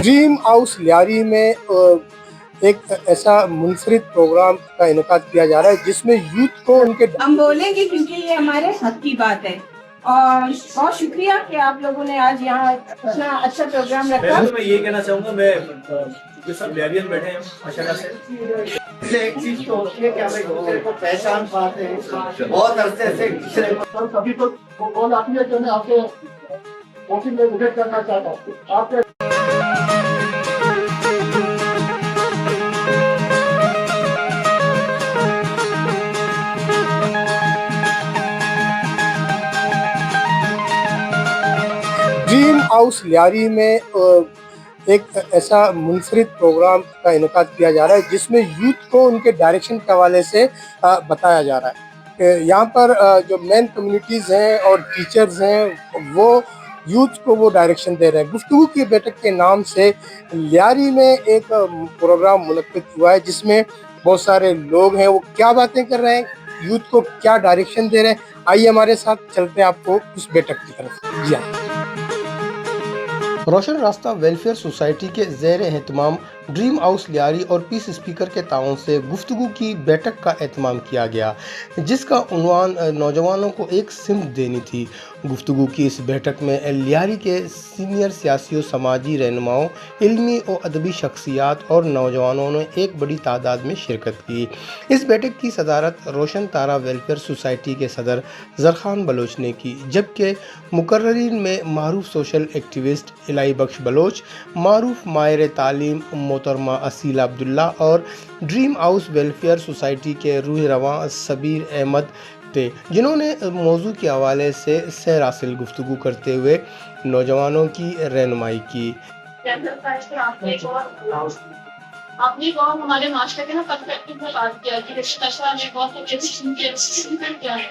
Dream house Lyari में एक ऐसा मुनफरिद प्रोग्राम का इनेकाद किया जा रहा है जिसमें यूथ को उनके हम बोलेंगे क्योंकि ये हमारे हक की बात है और बहुत शुक्रिया कि आप लोगों ने आज यहाँ इतना अच्छा प्रोग्राम रखा। मैं ये कहना चाहूँगा, मैं सब लियारियन बैठे हैं माशाल्लाह से। एक चीज तो होती है कि हम एक दूसरे को पहचान पाते हैं, बहुत अरसे से एक दूसरे को सभी को कॉल आती है कि मैं आपके ऑफिस में विजिट करना चाहता हूँ। आपके ड्रीम हाउस लियारी में एक ऐसा मुनफरिद प्रोग्राम का इनेकाद किया जा रहा है जिसमें यूथ को उनके डायरेक्शन के हवाले से बताया जा रहा है। यहाँ पर जो मेन कम्युनिटीज़ हैं और टीचर्स हैं वो यूथ को वो डायरेक्शन दे रहे हैं। गुफ्तगू की बैठक के नाम से लियारी में एक प्रोग्राम मुनक्किद हुआ है जिसमें बहुत सारे लोग हैं, वो क्या बातें कर रहे हैं, यूथ को क्या डायरेक्शन दे रहे हैं। आइए हमारे साथ चलते हैं आपको उस बैठक की तरफ। जी हाँ। रोशन रास्ता वेलफेयर सोसाइटी के ज़ेर एहतमाम ड्रीम हाउस लियारी और पीस स्पीकर के ताउन से गुफ्तगू की बैठक का एहतमाम किया गया, जिसका उन्वान नौजवानों को एक सिमत देनी थी। गुफ्तगू की इस बैठक में लियारी के सीनियर सियासी और समाजी रहनुमाओं, इल्मी और अदबी शख्सियात और नौजवानों ने एक बड़ी तादाद में शिरकत की। इस बैठक की सदारत रोशन तारा वेलफेयर सोसाइटी के सदर ज़रखान बलोच ने की, जबकि मुकर्ररीन में मारूफ सोशल एक्टिविस्ट इलाही बख्श बलोच, मारूफ माहिर तालीम मोहतरमा असीला अब्दुल्ला और ड्रीम हाउस वेलफेयर सोसाइटी के रूह रवां सबीर अहमद थे, जिन्होंने मौजू के हवाले से सैर हासिल गुफ्तगू करते हुए नौजवानों की रहनुमाई की। आपने बहुत हमारे मास्टर के ना पर्सपेक्टिव में बात किया कि नशा में बहुत क्या है।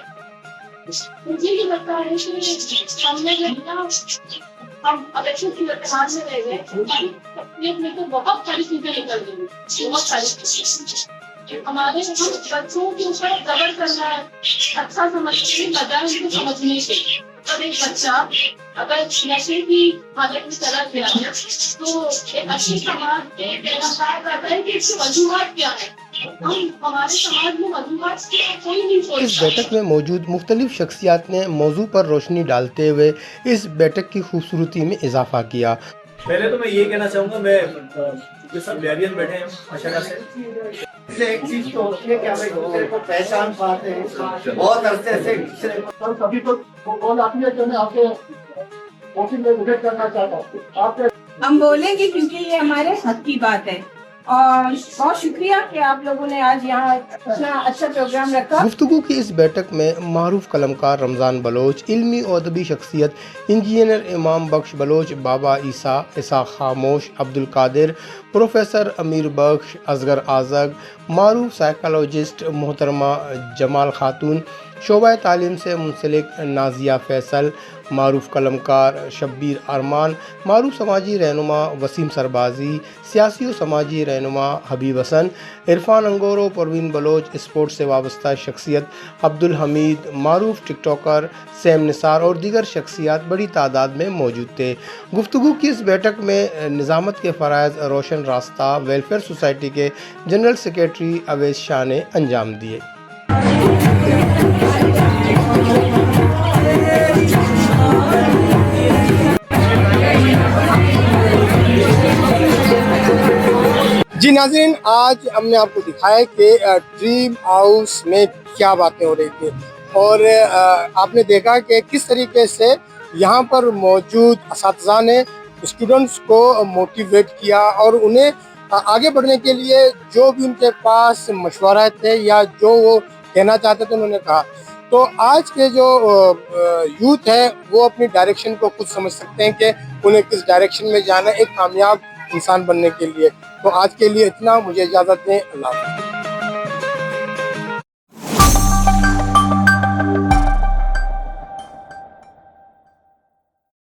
मुझे ये लगता है कि हमने हम इलेक्शन की हाथ में रह गए, अपने को बहुत सारी चीजें निकल गई, बहुत सारी हमारे हम बच्चों के ऊपर जबर करना है, अच्छा समझने बजाय उनको समझने से। अगर एक बच्चा अगर नशे की हालत में चला गया है तो एक अच्छी समाज में कहा जाता है कि इसकी वजूहत क्या है। हमारे समाज में वजूहत कोई नहीं सोचता। इस बैठक में मौजूद मुख्तलिफ शख्सियात ने मौजू पर रोशनी डालते हुए इस बैठक की खूबसूरती में इजाफा किया। पहले तो मैं ये कहना चाहूँगा, मैं सब लियारियन बैठे हैं माशाल्लाह से। एक चीज तो होती है कि हम एक दूसरे को पहचान पाते हैं, बहुत अरसे से एक दूसरे को सभी को कॉल आती है कि मैं आपके ऑफिस में विजिट करना चाहता हूँ। आपके हम बोलेंगे क्योंकि ये हमारे हक की बात है और बहुत शुक्रिया कि आप लोगों ने आज यहाँ इतना अच्छा प्रोग्राम रखा। गुफ्तगू की इस बैठक में मारूफ कलमकार रमज़ान बलोच, इल्मी और अदबी शख्सियत इंजीनियर इमाम बख्श बलोच, बाबा ईसा खामोश, अब्दुल कादिर, प्रोफेसर अमीर बख्श, असगर आज़ग, मारूफ साइकोलॉजिस्ट मोहतरमा जमाल खातून, शोबा तालीम से मुंसलिक नाजिया फैसल, मारूफ कलमकार शब्बीर अरमान, मारूफ समाजी रहनुमा वसीम सरबाजी, सियासी और समाजी रहनुमा हबीब हसन, इरफान अंगोरो, परवीन बलोच, स्पोर्ट्स से वाबस्ता शख्सियत अब्दुल हमीद, मारूफ टिकटॉकर सैम निसार और दीगर शख्सियात बड़ी तादाद में मौजूद थे। गुफ्तगू की इस बैठक में निज़ामत के फ़राइज़ रोशन रास्ता वेलफेयर सोसाइटी के जनरल सेक्रेटरी अवैस शाह ने अंजाम दिए। जी नाज़रीन, आज हमने आपको दिखाया कि ड्रीम हाउस में क्या बातें हो रही थी और आपने देखा कि किस तरीके से यहाँ पर मौजूद असातिज़ा ने स्टूडेंट्स को मोटिवेट किया और उन्हें आगे बढ़ने के लिए जो भी उनके पास मशवरा थे या जो वो कहना चाहते थे उन्होंने कहा। तो आज के जो यूथ है वो अपनी डायरेक्शन को खुद समझ सकते हैं कि उन्हें किस डायरेक्शन में जाना है एक कामयाब इंसान बनने के लिए। तो आज के लिए इतना, मुझे इजाज़त दें। अल्लाह हाफ़िज़।